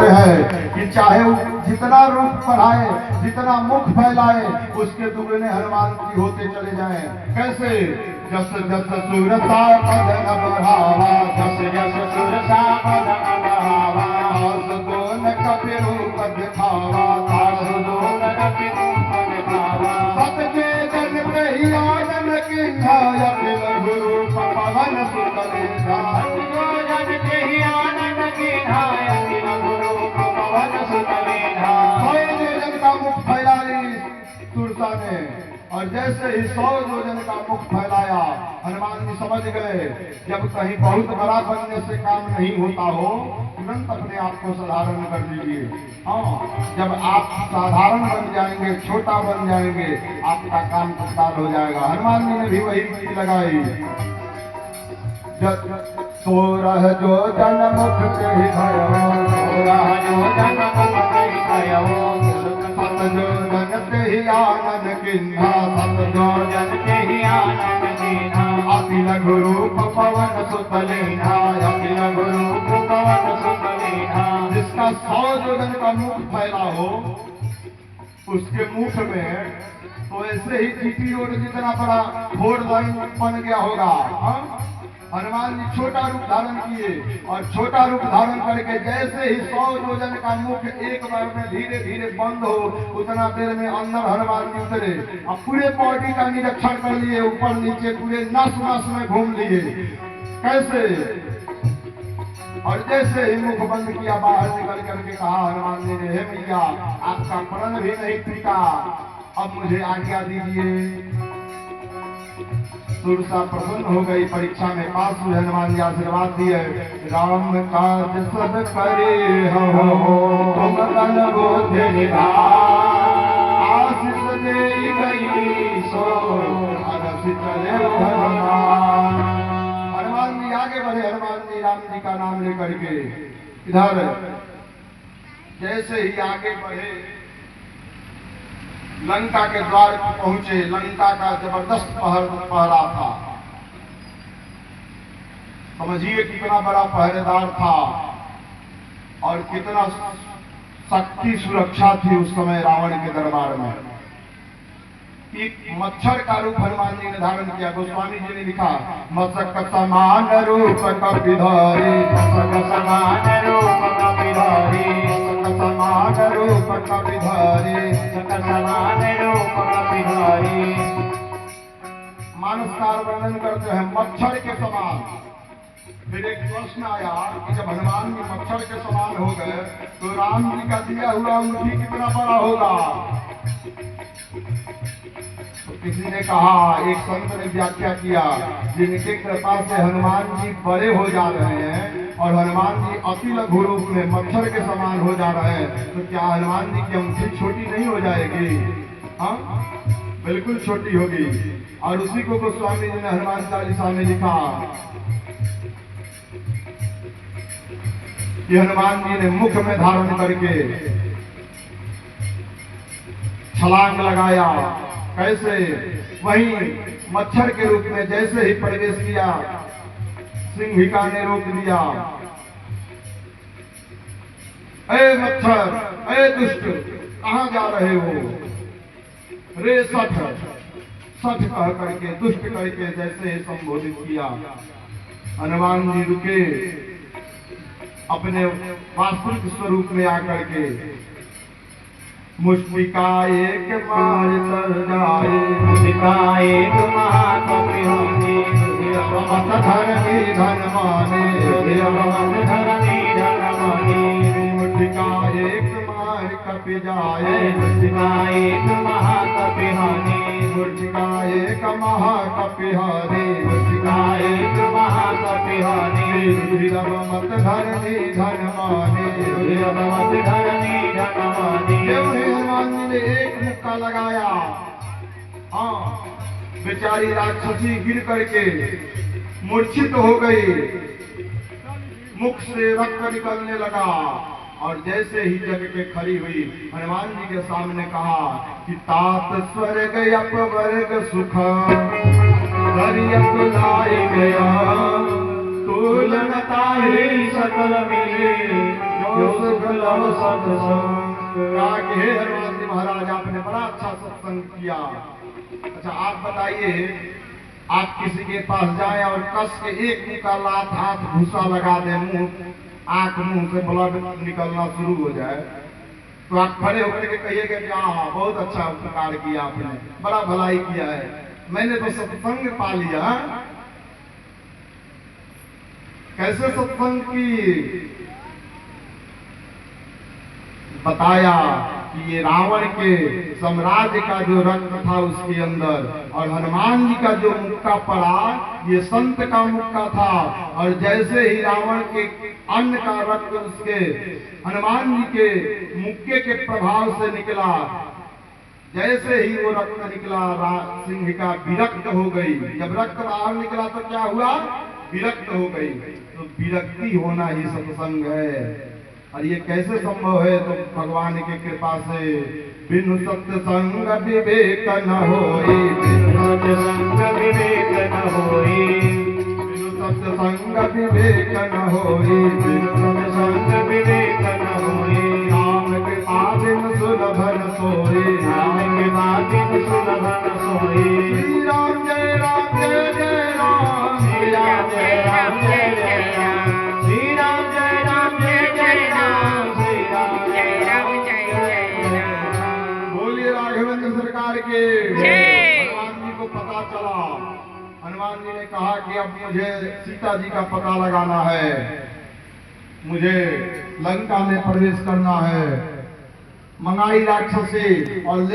सूत्र है कि चाहे जितना रूप बढ़ाए, जितना मुख फैलाए, उसके दुगने हनुमान जी होते चले जाएं। कैसे? जस जस सुरसा पद न बढ़ावा, जस जस सुरसा पद न बढ़ावा, तास दोन कपि रूप दिखावा, तास दोन कपि रूप दिखावा। सतके जन कही आनन किन्हा, अखिल गुरु पवन सुत लेना। सतको जन कही आनन किन्हा, अखिल गुरु पवन सुत लेना। 100 योजन का मुख फैलाई सुरसा ने, और जैसे ही 100 योजन का मुख फैलाया, हनुमान जी समझ गए जब कहीं बहुत बड़ा बनने से काम नहीं होता हो, तुरंत अपने आप को साधारण कर लीजिए। हाँ, जब आप साधारण बन जाएंगे, छोटा बन जाएंगे, आपका काम तत्काल हो जाएगा। हनुमान जी ने भी वही विधि लगाई। सोरह जो जन मुख कहि भयो, सोरह जो जन मुख कहि भयो, सत जो जन तेहि आनन किन्हा, सत जो जन तेहि आनन किन्हा। अखिल गुरु पवन सुत लेना, अखिल गुरु पवन सुत लेना। जिसका 100 योजन का मुख फैला हो, उसके मुख में तो ऐसे ही जीटी रोड जितना बड़ा 4 लाइन बन गया होगा। हनुमान जी छोटा रूप धारण किए, और छोटा रूप धारण करके जैसे ही 100 योजन का मुख एक बार में धीरे धीरे बंद हो, उतना देर में अंदर हनुमान जी उतरे। अब पूरे बॉडी का निरीक्षण कर लिए, ऊपर नीचे पूरे नस नस में घूम लिए। कैसे? और जैसे ही मुख बंद किया, बाहर निकल करके कहा हनुमान जी ने, हे मैया, आपका प्रण भी नहीं टूटा, अब मुझे आज्ञा दीजिए। सुरसा प्रसन्न हो गई, परीक्षा में पास हुए। हनुमान जी आशीर्वाद दिए, राम काज सब करे हो, तुम बल बुद्धि निधान। आशीष दे गई सो अरस चले हनुमान। हनुमान जी आगे बढ़े। हनुमान जी राम जी का नाम लेकर के इधर जैसे ही आगे बढ़े, लंका के द्वार पर पहुंचे। लंका का जबरदस्त पहरा था। समझिए कितना बड़ा पहरेदार था और कितना शक्ति सुरक्षा थी उस समय रावण के दरबार में। एक मच्छर का रूप हनुमान जी ने धारण किया। गोस्वामी जी ने लिखा, मत्स्यक समान रूप कपिधारी, मत्स्यक समान रूप कपिधारी, मत्स्यक समान रूप कपिधारी, मत्स्यक समान रूप कपिधारी। मानसकार वर्णन करते हैं मच्छर के समान। फिर एक प्रश्न आया कि जब हनुमान जी मच्छर के समान हो गए, तो राम जी का दिया हुआ अंगूठी कितना बड़ा होगा? तो किसी ने कहा, एक संत ने व्याख्या किया, जिनके कृपा से हनुमान जी बड़े हो जा रहे हैं और हनुमान जी अति लघु रूप में मच्छर के समान हो जा रहे हैं, तो क्या हनुमान जी की अंगूठी छोटी नहीं हो जाएगी? हाँ, बिल्कुल छोटी होगी। और उसी को गोस्वामी जी ने हनुमान चालीसा में लिखा कि हनुमान जी ने मुख में धारण करके छलांग लगाया। कैसे? वहीं मच्छर के रूप में जैसे ही प्रवेश किया, सिंहिका ने रोक दिया। ए मच्छर, ए दुष्ट, कहां जा रहे हो? रे सठ, सठ कह करके, दुष्ट करके जैसे ही संबोधित किया। हनुमान जी रुके, अपने वास्तविक स्वरूप में आकर के मुष्टिका एक मार तर जाए, मुष्टिका एक महाकपि होने, मत धरनी धन माने, मत धरनी धन माने। मुष्टिका एक मार कपि जाए, मुष्टिका एक महाकपि होने, मुष्टिका एक महाकपि होने, मुष्टिका एक महाकपि होने। मत धरनी धन माने, मत धरनी धन माने। हनुमान जी ने एक मुक्का लगाया। हाँ, बेचारी राक्षसी गिर करके मूर्छित हो गई, मुख से रक्त निकलने लगा। और जैसे ही जग पे खड़ी हुई, हनुमान जी के सामने कहा कि तात स्वर्ग अपवर्ग सुख धरियत लाए गया, तुलनता ही सकल मिले, जो जो सुख लव सत्संग। कहा कि हे हनुमान जी महाराज, आपने बड़ा अच्छा सत्संग किया। अच्छा आप बताइए, आप किसी के पास जाए और कस के एक मुंह का लात हाथ भूसा लगा दे, मुंह आंख मुंह से ब्लड निकलना शुरू हो जाए, तो आप खड़े होकर के कहिएगा कि हाँ बहुत अच्छा उपकार किया आपने, बड़ा भलाई किया है, मैंने तो सत्संग पा लिया। कैसे सत्संग की? बताया कि ये रावण के साम्राज्य का जो रक्त था उसके अंदर, और हनुमान जी का जो मुक्का पड़ा ये संत का मुक्का था, और जैसे ही रावण के अन्न का रक्त उसके हनुमान जी के मुक्के के प्रभाव से निकला, जैसे ही वो रक्त निकला सिंह का विरक्त हो गई। जब रक्त बाहर निकला तो क्या हुआ? विरक्त हो गई। तो विरक्ति होना ही सत्संग है। और ये कैसे संभव है? तो भगवान की कृपा से। बिनु सत्संग विवेक न होई, बिनु सत्संग विवेक न होई, बिनु सत्संग विवेक न होई, बिनु सत्संग विवेक न होई। राम कृपा बिनु सुलभ न सोई, राम कृपा बिनु सुलभ न सोई। श्री राम जय राम जय जय राम, श्री राम जय राम जय जय राम, श्री राम जय राम जय जय राम, श्री राम जय राम जय जय राम। बोलिए राघवेंद्र सरकार के। हनुमान जी को पता चला, हनुमान जी ने कहा कि अब मुझे सीता जी का पता लगाना है, मुझे लंका में प्रवेश करना है। मंगाई राक्षसी और